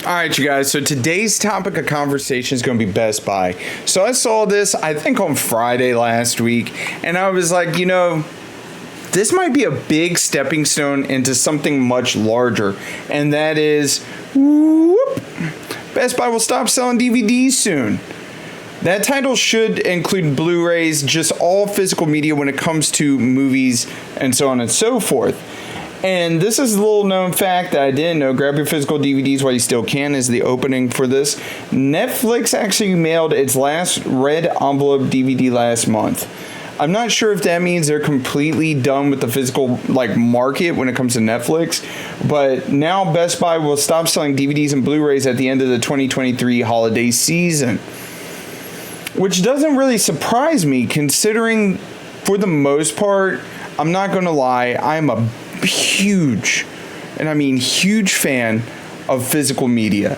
All right, you guys. So today's topic of conversation is going to be Best Buy. So I saw this, I think, on Friday last week, and I was like, this might be a big stepping stone into something much larger, and that is, Best Buy will stop selling DVDs soon. That title should include Blu-rays, just all physical media when it comes to movies and so on and so forth. And this is a little known fact that I didn't know. Grab your physical DVDs while you still can is the opening for this. Netflix actually mailed its last red envelope DVD last month. I'm not sure if that means they're completely done with the physical market when it comes to Netflix, but now Best Buy will stop selling DVDs and Blu-rays at the end of the 2023 holiday season. Which doesn't really surprise me, considering for the most part, I'm not going to lie, I'm a huge, and I mean huge fan of physical media.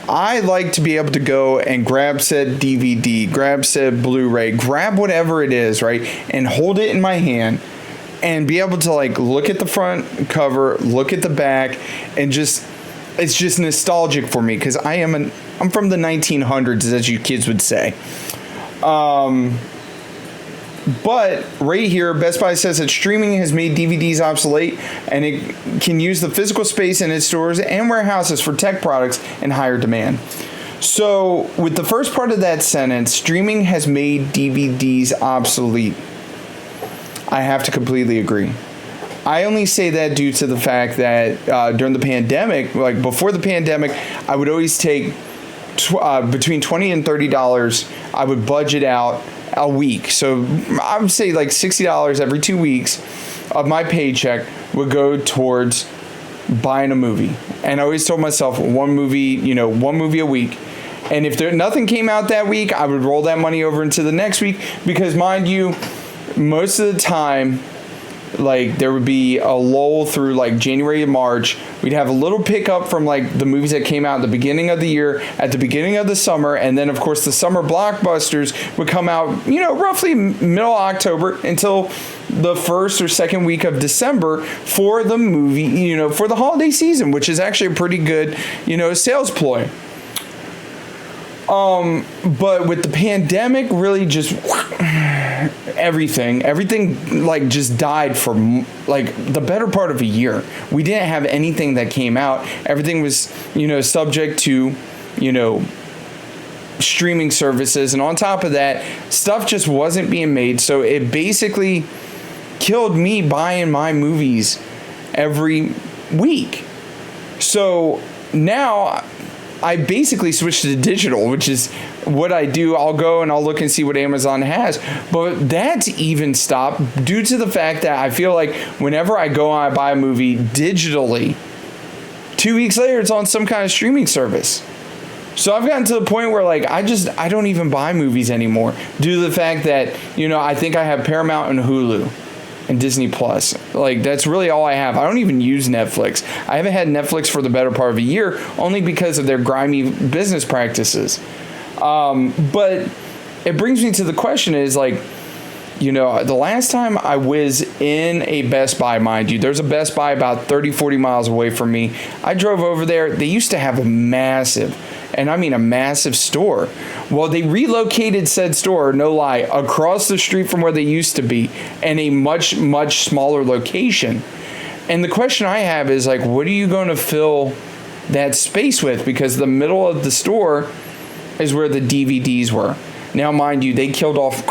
I like to be able to go and grab said DVD, grab said Blu-ray, grab whatever it is, right, and hold it in my hand and be able to look at the front cover, look at the back, and it's just nostalgic for me because I'm from the 1900s, as you kids would say. But right here, Best Buy says that streaming has made DVDs obsolete and it can use the physical space in its stores and warehouses for tech products in higher demand. So with the first part of that sentence, streaming has made DVDs obsolete. I have to completely agree. I only say that due to the fact that during the pandemic, before the pandemic, I would always take between $20 and $30. I would budget out a week. So I would say $60 every 2 weeks of my paycheck would go towards buying a movie. And I always told myself one movie a week. And if nothing came out that week, I would roll that money over into the next week because, mind you, most of the time, there would be a lull through January and March. We'd have a little pickup from the movies that came out at the beginning of the year, at the beginning of the summer, and then of course the summer blockbusters would come out, roughly middle October until the first or second week of December for the movie, for the holiday season, which is actually a pretty good, sales ploy. But with the pandemic, really just everything just died for the better part of a year. We didn't have anything that came out. Everything was, subject to, streaming services. And on top of that, stuff just wasn't being made. So it basically killed me buying my movies every week. So now I basically switched to digital, which is what I do. I'll go and I'll look and see what Amazon has. But that's even stopped due to the fact that I feel like whenever I go and I buy a movie digitally, 2 weeks later it's on some kind of streaming service. So I've gotten to the point where I don't even buy movies anymore due to the fact that, I think I have Paramount and Hulu and Disney Plus. That's really all I have. I don't even use Netflix. I haven't had Netflix for the better part of a year only because of their grimy business practices. But it brings me to the question is the last time I was in a Best Buy, mind you, there's a Best Buy about 30, 40 miles away from me. I drove over there. They used to have a massive store. Well, they relocated said store, no lie, across the street from where they used to be in a much, much smaller location. And the question I have is what are you going to fill that space with? Because the middle of the store is where the DVDs were. Now, mind you, they killed off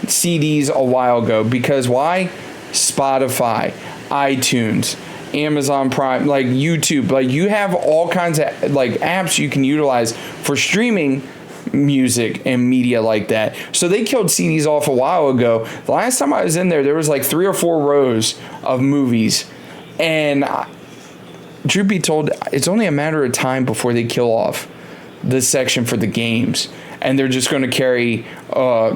CDs a while ago because why? Spotify, iTunes, Amazon Prime, YouTube, you have all kinds of apps you can utilize for streaming music and media like that. So they killed CDs off a while ago. The last time I was in there was 3 or 4 rows of movies, and truth be told, it's only a matter of time before they kill off this section for the games. And they're just going to carry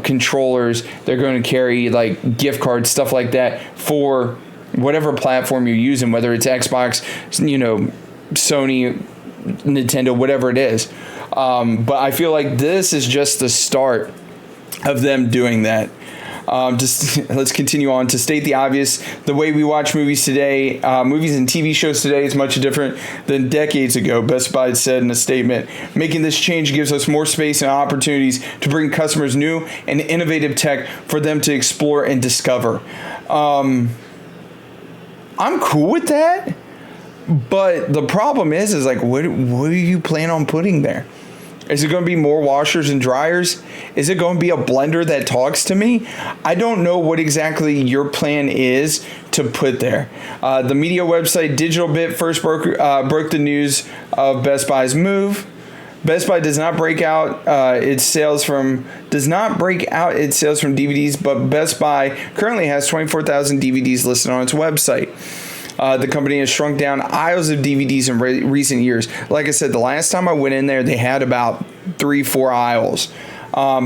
controllers. They're going to carry gift cards, stuff like that for whatever platform you're using, whether it's Xbox, Sony, Nintendo, whatever it is. But I feel like this is just the start of them doing that. Let's continue on. To state the obvious, the way we watch movies today, movies and TV shows today is much different than decades ago, Best Buy said in a statement. Making this change gives us more space and opportunities to bring customers new and innovative tech for them to explore and discover. I'm cool with that, but the problem is like, what do you plan on putting there? Is it going to be more washers and dryers? Is it going to be a blender that talks to me? I don't know what exactly your plan is to put there. The media website DigitalBit first broke the news of Best Buy's move. Best Buy does not break out its sales from DVDs, but Best Buy currently has 24,000 DVDs listed on its website. The company has shrunk down aisles of DVDs in recent years. Like I said, the last time I went in there, they had about 3-4 aisles.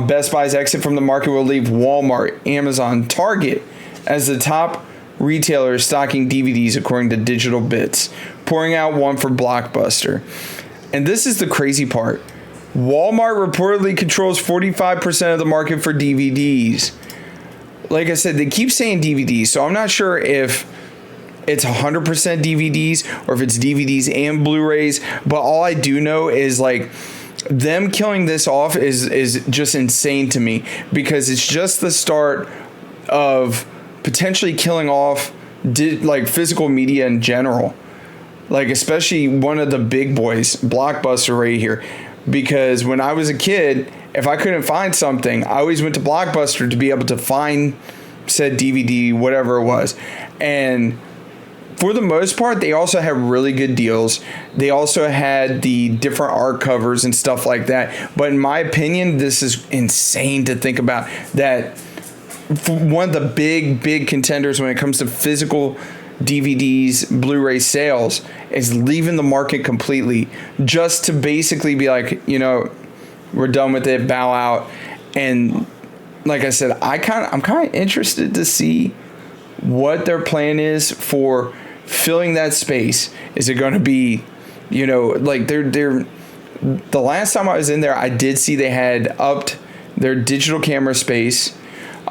Best Buy's exit from the market will leave Walmart, Amazon, Target as the top retailers stocking DVDs, according to Digital Bits, pouring out one for Blockbuster. And this is the crazy part. Walmart reportedly controls 45% of the market for DVDs. Like I said, they keep saying DVDs, so I'm not sure if it's 100% DVDs or if it's DVDs and Blu-rays, but all I do know is like them killing this off is just insane to me, because it's just the start of potentially killing off like physical media in general, like especially one of the big boys, Blockbuster right here, because when I was a kid, if I couldn't find something, I always went to Blockbuster to be able to find said DVD, whatever it was. And for the most part, they also had really good deals. They also had the different art covers and stuff like that. But in my opinion, this is insane to think about, that one of the big contenders when it comes to physical DVDs, Blu-ray sales is leaving the market completely, just to basically be like, we're done with it, bow out. And like I said, I'm kind of interested to see what their plan is for filling that space. Is it going to be, like the last time I was in there, I did see they had upped their digital camera space.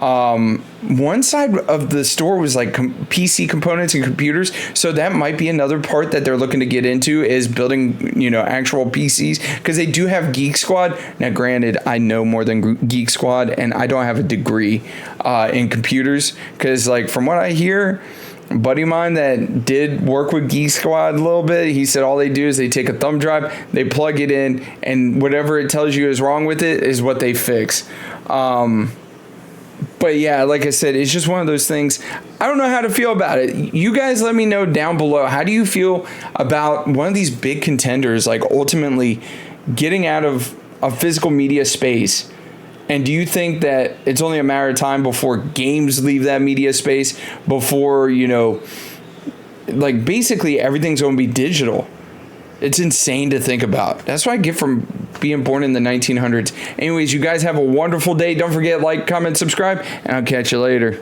One side of the store was like PC components and computers, so that might be another part that they're looking to get into, is building actual PCs, because they do have Geek Squad. Now granted, I know more than Geek Squad, and I don't have a degree in computers, because like from what I hear, a buddy of mine that did work with Geek Squad a little bit, he said all they do is they take a thumb drive, they plug it in, and whatever it tells you is wrong with it is what they fix. But yeah, like I said, it's just one of those things. I don't know how to feel about it. You guys let me know down below. How do you feel about one of these big contenders, like ultimately getting out of a physical media space? And do you think that it's only a matter of time before games leave that media space, before, like basically everything's going to be digital? It's insane to think about. That's what I get from being born in the 1900s. Anyways, you guys have a wonderful day. Don't forget, like, comment, subscribe, and I'll catch you later.